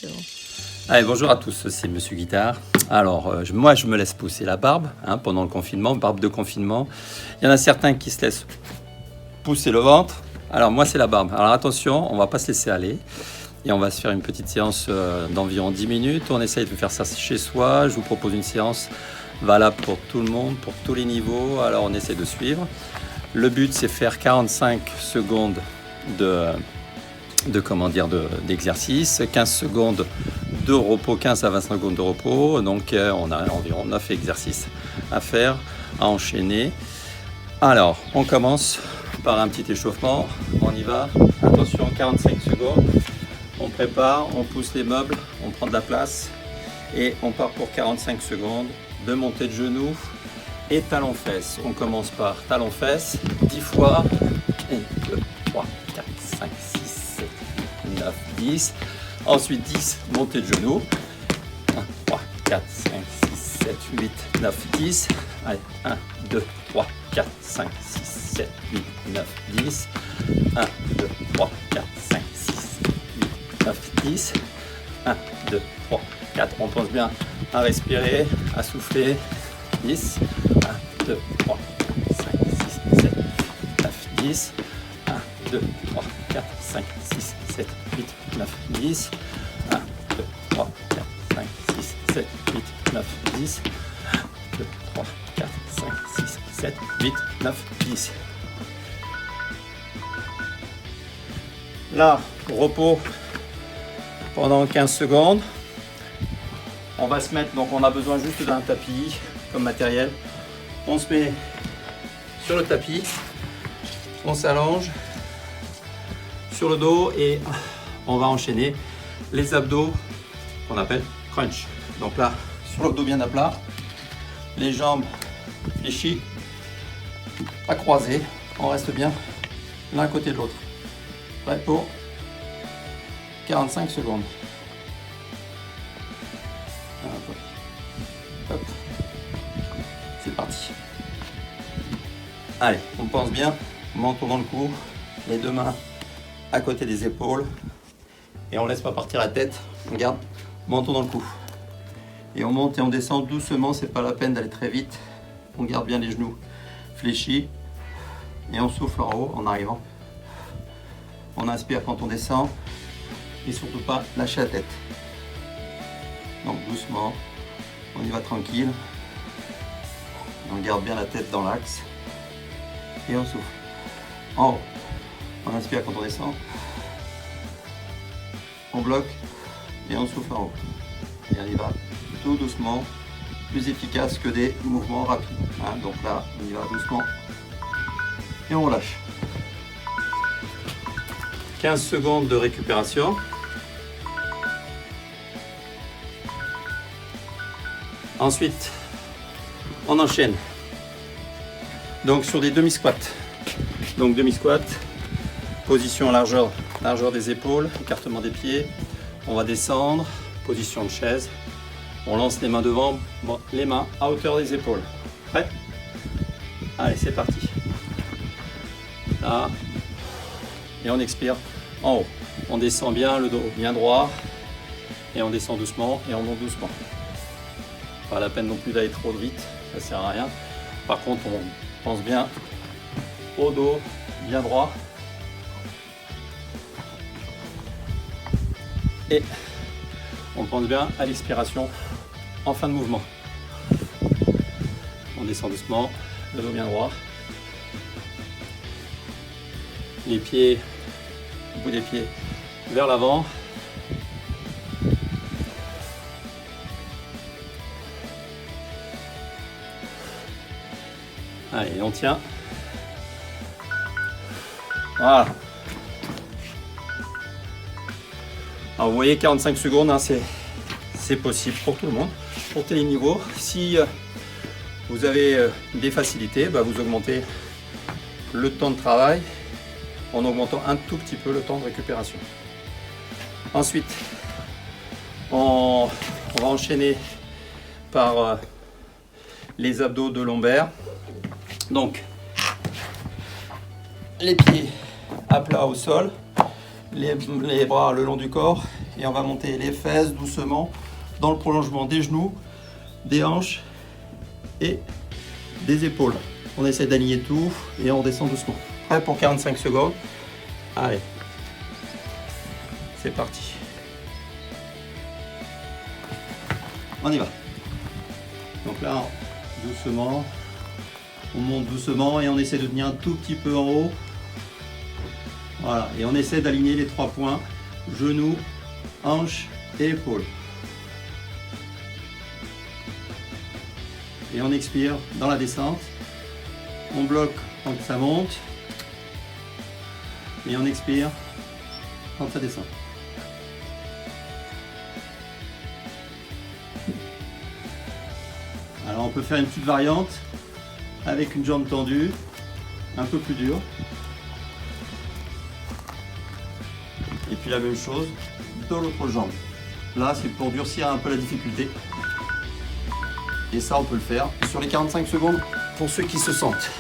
c'est bon. Allez, bonjour à tous, c'est Monsieur Guitare. Alors, moi, je me laisse pousser la barbe pendant le confinement, barbe de confinement. Il y en a certains qui se laissent pousser le ventre. Alors, moi, c'est la barbe. Alors, attention, on va pas se laisser aller. Et on va se faire une petite séance d'environ 10 minutes. On essaye de faire ça chez soi. Je vous propose une séance valable pour tout le monde, pour tous les niveaux. Alors, on essaie de suivre. Le but, c'est faire 45 secondes d'exercice, 15 secondes de repos, 15 à 20 secondes de repos. Donc, on a environ 9 exercices à faire, à enchaîner. Alors, on commence par un petit échauffement. On y va. Attention, 45 secondes. On prépare, on pousse les meubles, on prend de la place et on part pour 45 secondes de montée de genoux et talons-fesses. On commence par talons-fesses 10 fois. 1, 2, 3, 4, 5, 6, 7, 8, 9, 10. Ensuite 10, montée de genoux. 1, 3, 4, 5, 6, 7, 8, 9, 10. Allez, 1, 2, 3, 4, 5, 6, 7, 8, 9, 10. 1, 2, 3, 4, 5, 6, 9, 10. 1, 2, 3, 4. On pense bien à respirer, à souffler. 10. 1, 2, 3, 4, 5, 6, 7, 9, 10. 1, 2, 3, 4, 5, 6, 7, 8, 9, 10. 1, 2, 3, 4, 5, 6, 7, 8, 9, 10. 1, 2, 3, 4, 5, 6, 7, 8, 9, 10. Là, repos pendant 15 secondes. On va se mettre, donc on a besoin juste d'un tapis comme matériel. On se met sur le tapis, on s'allonge sur le dos et on va enchaîner les abdos qu'on appelle crunch. Donc là, sur le dos bien à plat, les jambes fléchies, pas croisées, on reste bien l'un à côté de l'autre. Prêt pour 45 secondes. Hop. C'est parti. Allez, on pense bien, menton dans le cou, les deux mains à côté des épaules et on laisse pas partir la tête. On garde menton dans le cou. Et on monte et on descend doucement, c'est pas la peine d'aller très vite. On garde bien les genoux fléchis et on souffle en haut en arrivant. On inspire quand on descend et surtout pas lâcher la tête. Donc doucement, on y va tranquille. On garde bien la tête dans l'axe et on souffle. En haut, on inspire quand on descend. On bloque et on souffle en haut. Et on y va tout doucement, plus efficace que des mouvements rapides. Donc là, on y va doucement et on relâche. 15 secondes de récupération. Ensuite, on enchaîne. Donc sur des demi-squats. Donc demi-squat, position largeur des épaules, écartement des pieds. On va descendre, position de chaise. On lance les mains devant, les mains à hauteur des épaules. Prêt? Allez, c'est parti. Là. Et on expire en haut. On descend bien, le dos bien droit. Et on descend doucement et on monte doucement. Pas la peine non plus d'aller trop vite, ça sert à rien. Par contre, on pense bien au dos bien droit. Et on pense bien à l'expiration en fin de mouvement. On descend doucement, le dos bien droit. Les pieds, le bout des pieds vers l'avant. Allez, on tient. Voilà. Alors vous voyez, 45 secondes, c'est possible pour tout le monde, pour tous les niveaux. Si vous avez des facilités, vous augmentez le temps de travail en augmentant un tout petit peu le temps de récupération. Ensuite, on va enchaîner par les abdos de lombaire. Donc, les pieds à plat au sol, les bras le long du corps et on va monter les fesses doucement dans le prolongement des genoux, des hanches et des épaules. On essaie d'aligner tout et on descend doucement. Prêt pour 45 secondes. Allez, c'est parti. On y va. Donc là, doucement, on monte doucement et on essaie de tenir un tout petit peu en haut. Voilà, et on essaie d'aligner les 3 points, genoux, hanches et épaules. Et on expire dans la descente. On bloque quand ça monte. Et on expire quand ça descend. Alors on peut faire une petite variante avec une jambe tendue, un peu plus dure. Et puis la même chose de l'autre jambe. Là c'est pour durcir un peu la difficulté. Et ça on peut le faire sur les 45 secondes pour ceux qui se sentent.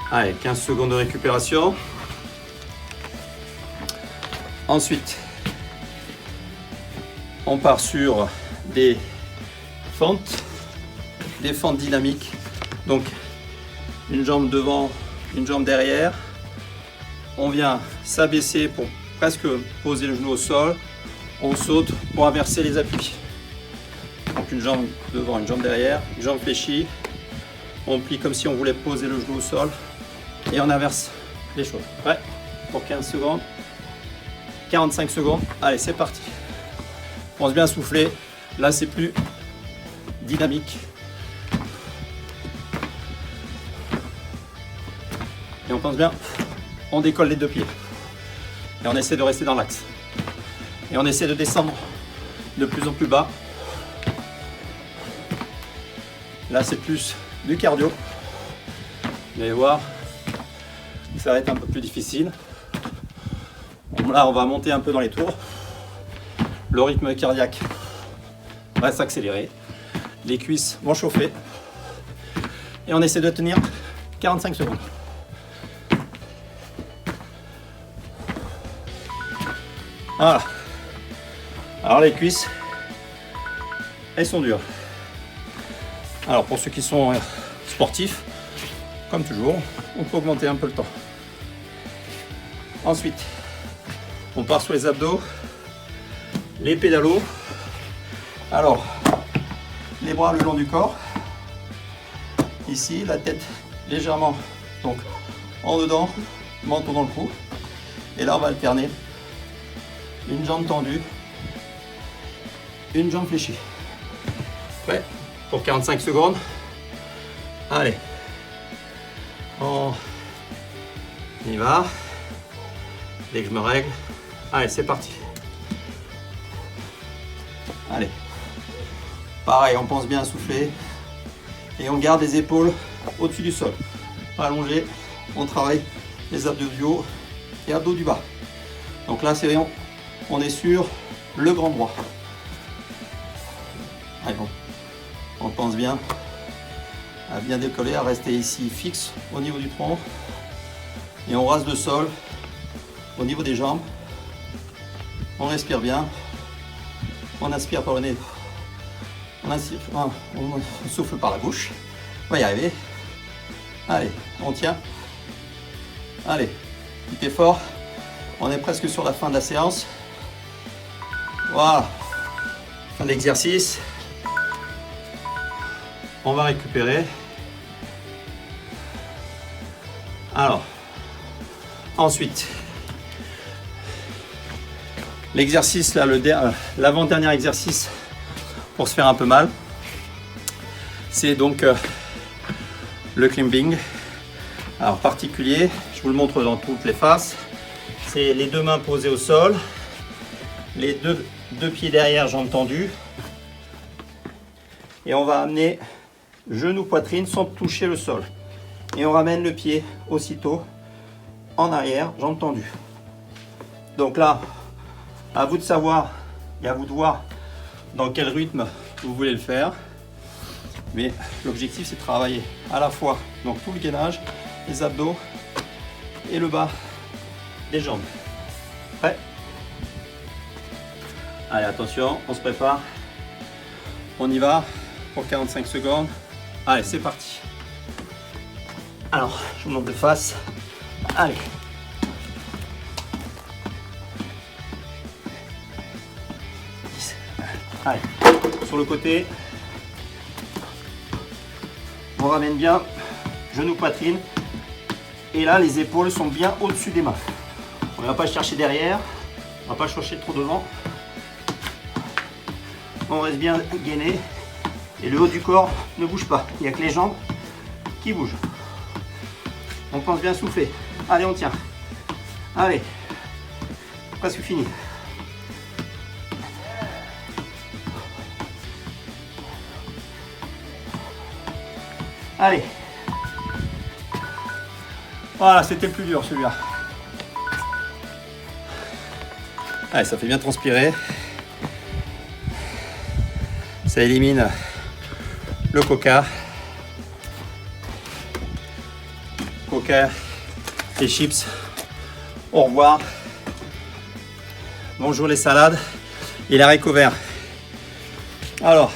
Allez, 15 secondes de récupération. Ensuite, on part sur des fentes dynamiques. Donc, une jambe devant, une jambe derrière. On vient s'abaisser pour presque poser le genou au sol. On saute pour inverser les appuis. Donc, une jambe devant, une jambe derrière, une jambe fléchie. On plie comme si on voulait poser le genou au sol. Et on inverse les choses. Prêt pour 15 secondes. 45 secondes. Allez, c'est parti. Pense bien à souffler. Là, c'est plus dynamique. Et on pense bien. On décolle les 2 pieds. Et on essaie de rester dans l'axe. Et on essaie de descendre de plus en plus bas. Là, c'est plus du cardio. Vous allez voir. Ça va être un peu plus difficile. Bon, là, on va monter un peu dans les tours. Le rythme cardiaque va s'accélérer. Les cuisses vont chauffer. Et on essaie de tenir 45 secondes. Voilà. Alors les cuisses, elles sont dures. Alors pour ceux qui sont sportifs, comme toujours, on peut augmenter un peu le temps. Ensuite, on part sur les abdos, les pédalos. Alors, les bras le long du corps. Ici, la tête légèrement donc en dedans, menton dans le cou. Et là, on va alterner une jambe tendue, une jambe fléchie. Prêt pour 45 secondes. Allez, on y va. Dès que je me règle. Allez, c'est parti. Allez. Pareil, on pense bien à souffler. Et on garde les épaules au-dessus du sol. Allongé, on travaille les abdos du haut et abdos du bas. Donc là, c'est bien. On est sur le grand droit. Allez, on pense bien à bien décoller, à rester ici fixe au niveau du tronc. Et on rase le sol au niveau des jambes. On respire bien. On inspire par le nez. On souffle par la bouche. On va y arriver. Allez, on tient. Allez, petit effort. On est presque sur la fin de la séance. Voilà. Fin de l'exercice. On va récupérer. Alors, ensuite, l'exercice, là, l'avant-dernier exercice pour se faire un peu mal, c'est donc le climbing. Alors particulier, je vous le montre dans toutes les faces. C'est les 2 mains posées au sol, les deux pieds derrière, jambes tendues. Et on va amener genou, poitrine sans toucher le sol. Et on ramène le pied aussitôt en arrière, jambes tendues. Donc là, à vous de savoir et à vous de voir dans quel rythme vous voulez le faire. Mais l'objectif, c'est de travailler à la fois donc tout le gainage, les abdos et le bas des jambes. Prêt? Allez, attention, on se prépare. On y va pour 45 secondes. Allez, c'est parti. Alors, je vous montre de face. Allez. Allez, sur le côté. On ramène bien, genou, poitrine. Et là, les épaules sont bien au-dessus des mains. On ne va pas chercher derrière. On ne va pas chercher trop devant. On reste bien gainé. Et le haut du corps ne bouge pas. Il n'y a que les jambes qui bougent. On pense bien souffler. Allez, on tient. Allez. Presque fini. Allez. Voilà, c'était le plus dur celui-là. Allez, ça fait bien transpirer. Ça élimine le coca. Coca et chips. Au revoir. Bonjour les salades et les haricots verts. Alors,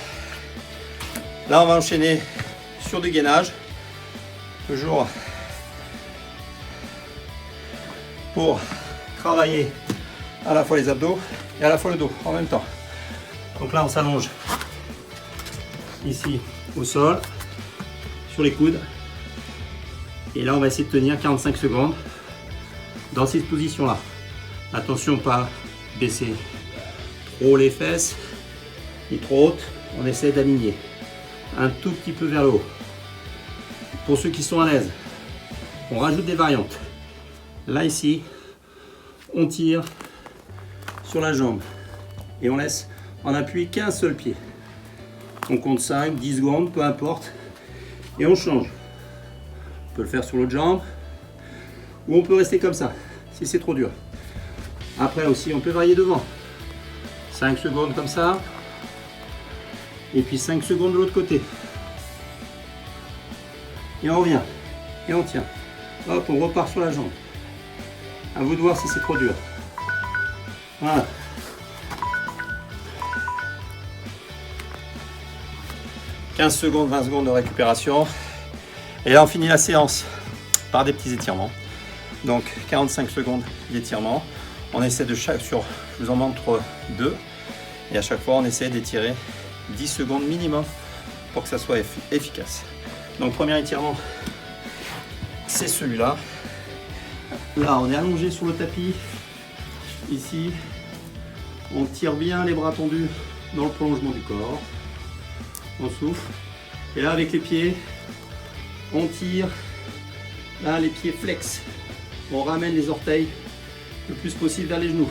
là on va enchaîner sur du gainage. Toujours pour travailler à la fois les abdos et à la fois le dos en même temps. Donc là on s'allonge ici au sol, sur les coudes. Et là on va essayer de tenir 45 secondes dans cette position là. Attention, pas baisser trop les fesses ni trop hautes. On essaie d'aligner un tout petit peu vers le haut. Pour ceux qui sont à l'aise, on rajoute des variantes. Là ici, on tire sur la jambe et on laisse en appui qu'un seul pied. On compte 5, 10 secondes, peu importe, et on change. On peut le faire sur l'autre jambe ou on peut rester comme ça si c'est trop dur. Après aussi, on peut varier devant. 5 secondes comme ça et puis 5 secondes de l'autre côté. Et on revient et on tient. Hop, on repart sur la jambe. À vous de voir si c'est trop dur. Voilà. « 15 secondes, 20 secondes de récupération. Et là, on finit la séance par des petits étirements. Donc, 45 secondes d'étirement. On essaie de chaque sur, je vous en montre 2. Et à chaque fois, on essaie d'étirer 10 secondes minimum pour que ça soit efficace. Donc, premier étirement, c'est celui-là. Là, on est allongé sur le tapis. Ici, on tire bien les bras tendus dans le prolongement du corps. On souffle. Et là, avec les pieds, on tire. Là, les pieds flex. On ramène les orteils le plus possible vers les genoux.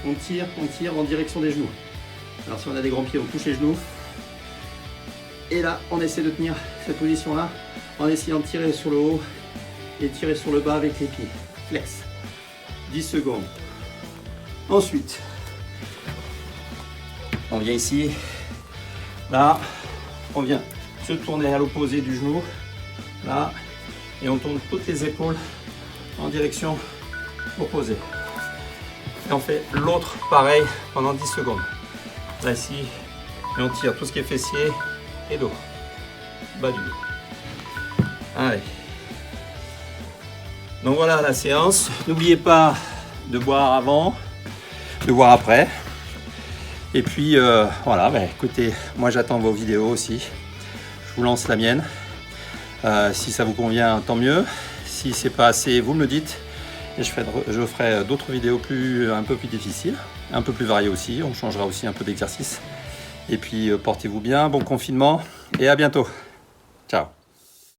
On tire en direction des genoux. Alors, si on a des grands pieds, on touche les genoux. Et là, on essaie de tenir cette position-là en essayant de tirer sur le haut et tirer sur le bas avec les pieds. Flex. 10 secondes. Ensuite, on vient ici. Là, on vient se tourner à l'opposé du genou. Là, et on tourne toutes les épaules en direction opposée. Et on fait l'autre pareil pendant 10 secondes. Là, ici, et on tire tout ce qui est fessier et dos. Bas du dos. Allez. Donc voilà la séance. N'oubliez pas de boire avant, de boire après. Et puis voilà, bah, écoutez, moi j'attends vos vidéos aussi. Je vous lance la mienne. Si ça vous convient, tant mieux. Si c'est pas assez, vous me le dites. Et je ferai d'autres vidéos un peu plus difficiles, un peu plus variées aussi. On changera aussi un peu d'exercice. Et puis portez-vous bien, bon confinement et à bientôt.